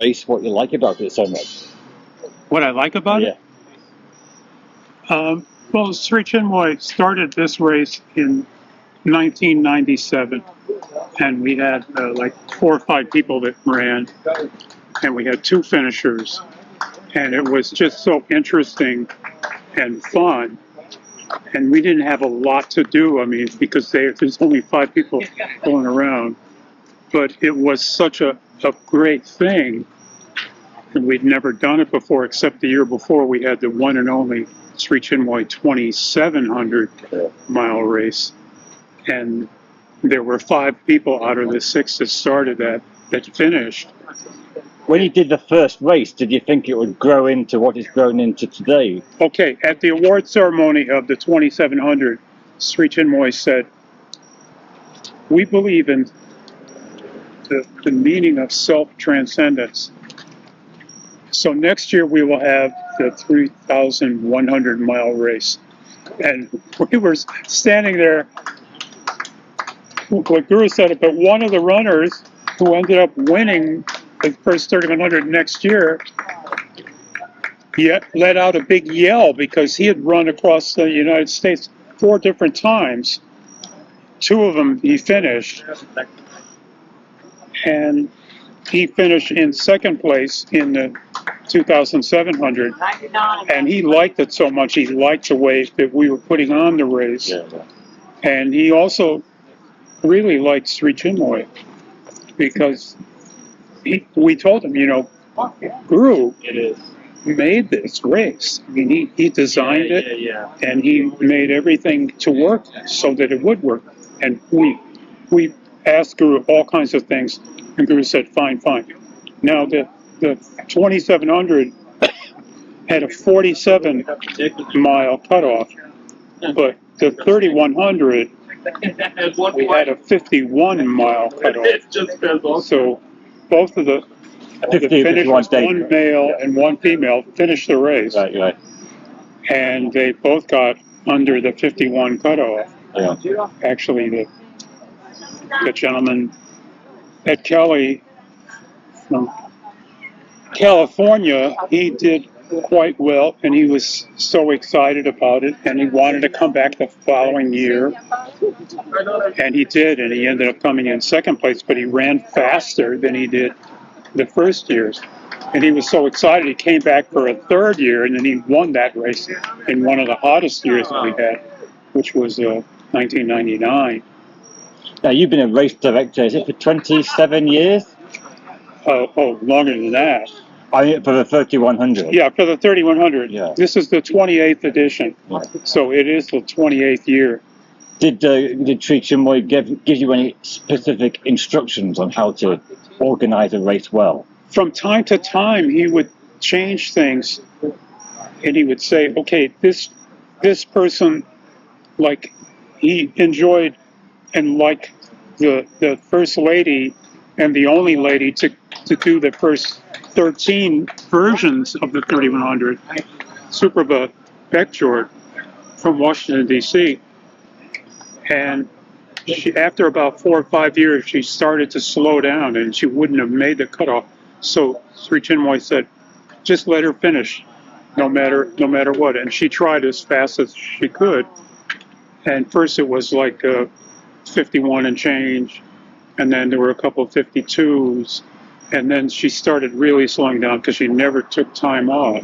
race, what you like about it so much. What I like about it? Well, Shri Чинмоя started this race in 1997, and we had like 4 or 5 people that ran, and we had 2 finishers, and it was just so interesting and fun. And we didn't have a lot to do, I mean, because there's only 5 people going around, but it was such a great thing. And we'd never done it before, except the year before we had the one and only Shri Чинмоя 2,700 mile race. And there were 5 people out of the 6 that started that finished. When you did the first race, did you think it would grow into what it's grown into today? Okay, at the award ceremony of the 2,700, Shri Чинмоя said, we believe in the meaning of self-transcendence. So next year we will have the 3,100 mile race. And we were standing there, like Guru said it, but one of the runners who ended up winning the first 3,100 next year, he let out a big yell because he had run across the United States 4 different times. 2 of them he finished. And he finished in 2nd place in the 2,700, and he liked it so much. He liked the way that we were putting on the race, and he also really liked Shri Чинмоя because we told him, you know, Guru made this race. I mean, he designed it, and he made everything to work so that it would work. And we asked Guru all kinds of things, and Guru said, fine. Now, the 2,700 had a 47-mile cutoff, but the 3,100, we had a 51-mile cutoff. So both of the finishers, 1 male and 1 female, finished the race. Right. And they both got under the 51 cutoff. Yeah. Actually, the gentleman at Kelly from California, he did quite well, and he was so excited about it, and he wanted to come back the following year, and he did, and he ended up coming in 2nd place, but he ran faster than he did the first years, and he was so excited he came back for a 3rd year, and then he won that race in one of the hottest years that we had, which was 1999. Now, you've been a race director, is it for 27 years? Longer than that. I mean, for the 3,100? Yeah, for the 3,100. Yeah. This is the 28th edition, so it is the 28th year. Did Shri Чинмоя give you any specific instructions on how to organize a race well? From time to time, he would change things, and he would say, okay, this person, like, he enjoyed and liked the first lady and the only lady to do the first 13 versions of the 3,100, Suprabha Bekjord from Washington, D.C. And after about 4 or 5 years, she started to slow down, and she wouldn't have made the cutoff. So Shri Чинмоя said, just let her finish, no matter what. And she tried as fast as she could. And first it was like 51 and change, and then there were a couple of 52s, and then she started really slowing down because she never took time off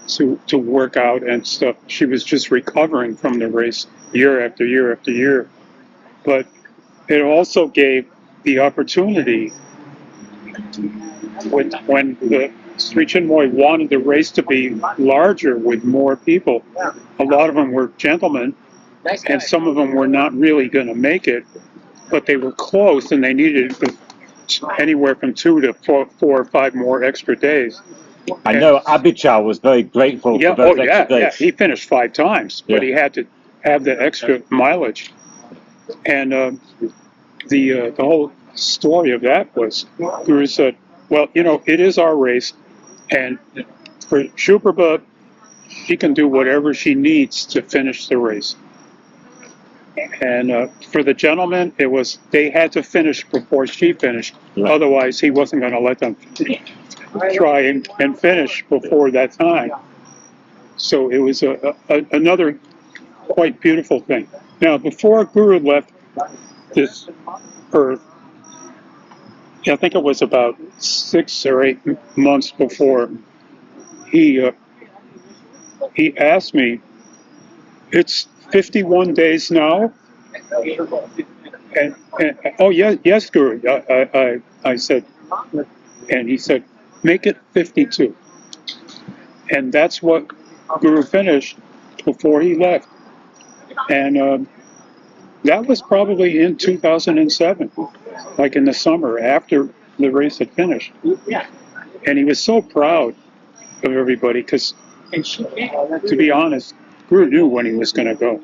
to work out and stuff. She was just recovering from the race year after year after year. But it also gave the opportunity when the Shri Чинмоя wanted the race to be larger with more people. A lot of them were gentlemen, and some of them were not really going to make it, but they were close, and they needed anywhere from 2 to 4 or 5 more extra days. I know Abhichar was very grateful for those extra days. Yeah, he finished 5 times, but he had to have the extra mileage. And the whole story of that was, Guru said, well, you know, it is our race, and for Suprabha, she can do whatever she needs to finish the race. And for the gentleman, they had to finish before she finished. Right. Otherwise, he wasn't going to let them try and finish before that time. So it was another quite beautiful thing. Now, before Guru left this earth, I think it was about 6 or 8 months before, he asked me, "It's 51 days now?" And oh, yes, Guru. I said, and he said, "Make it 52." And that's what Guru finished before he left. And that was probably in 2007, like in the summer after the race had finished. And he was so proud of everybody because, to be honest, Guru knew when he was going to go,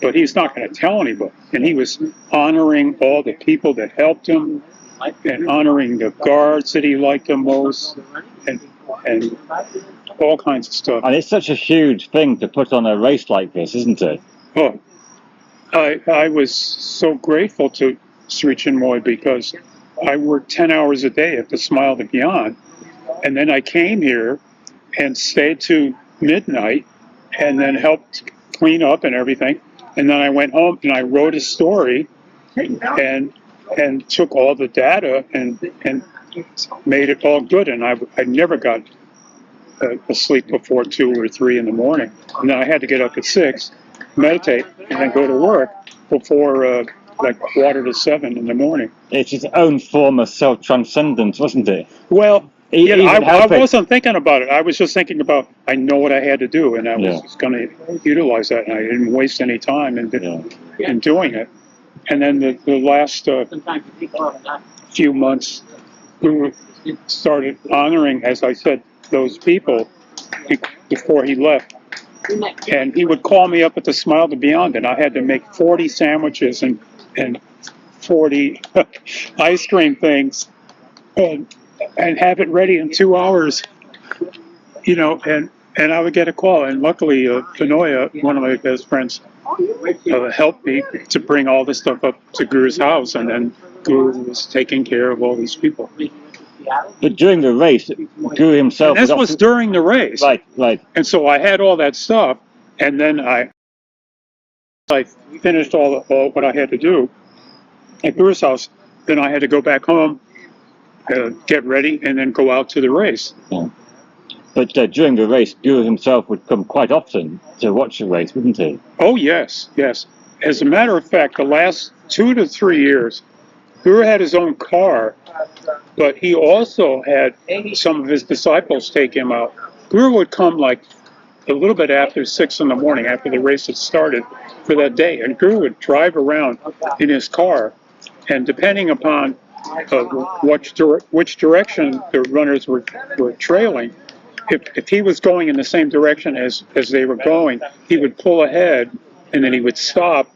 but he's not going to tell anybody. And he was honoring all the people that helped him and honoring the guards that he liked the most and all kinds of stuff. And it's such a huge thing to put on a race like this, isn't it? Oh, I was so grateful to Shri Чинмоя because I worked 10 hours a day at the Smile to Beyond. And then I came here and stayed to midnight and then helped clean up and everything. And then I went home and I wrote a story and took all the data and made it all good. And I never got asleep before 2 or 3 in the morning. And then I had to get up at 6, meditate, and then go to work before like 6:45 in the morning. It's its own form of self-transcendence, wasn't it? Well, Even I wasn't thinking about it. I was just thinking about, I know what I had to do, and I was just going to utilize that, and I didn't waste any time in doing it. And then the last few months, we started honoring, as I said, those people before he left. And he would call me up at the Smile to Beyond, and I had to make 40 sandwiches and 40 ice cream things and have it ready in 2 hours, and I would get a call. And luckily, Pinoya, one of my best friends, helped me to bring all this stuff up to Guru's house, and then Guru was taking care of all these people. But during the race, Guru himself... And this was during the race. Right. And so I had all that stuff, and then I finished all what I had to do at Guru's house. Then I had to go back home, get ready, and then go out to the race. Yeah. But during the race, Guru himself would come quite often to watch the race, wouldn't he? Oh, yes. As a matter of fact, the last 2 to 3 years, Guru had his own car, but he also had some of his disciples take him out. Guru would come like a little bit after 6 in the morning, after the race had started for that day, and Guru would drive around in his car, and depending upon which direction the runners were trailing, if he was going in the same direction as they were going, he would pull ahead, and then he would stop,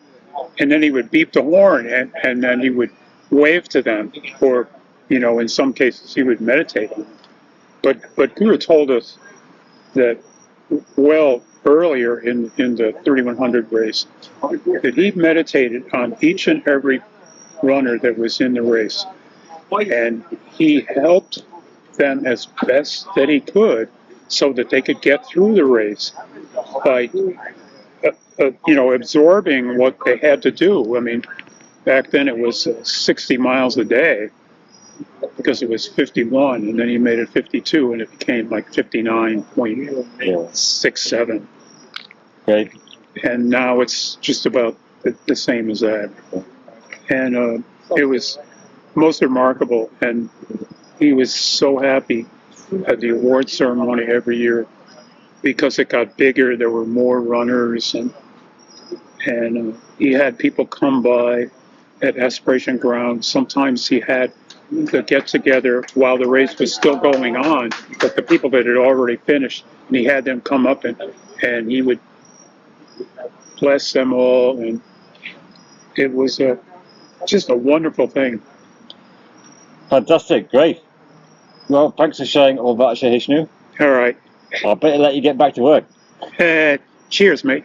and then he would beep the horn, and then he would wave to them, or in some cases he would meditate on them. But Guru told us that well earlier in the 3100 race that he meditated on each and every runner that was in the race, and he helped them as best that he could so that they could get through the race by absorbing what they had to do. I mean, back then it was 60 miles a day because it was 51, and then he made it 52, and it became like 59.67. Right. And now it's just about the same as that. And it was most remarkable, and he was so happy at the award ceremony every year because it got bigger. There were more runners, and he had people come by at Aspiration Ground. Sometimes he had the get-together while the race was still going on, but the people that had already finished, and he had them come up, and he would bless them all, and it was just a wonderful thing. Fantastic, great. Well, thanks for sharing all that, Sahishnu. All right. I'll better let you get back to work. Cheers, mate.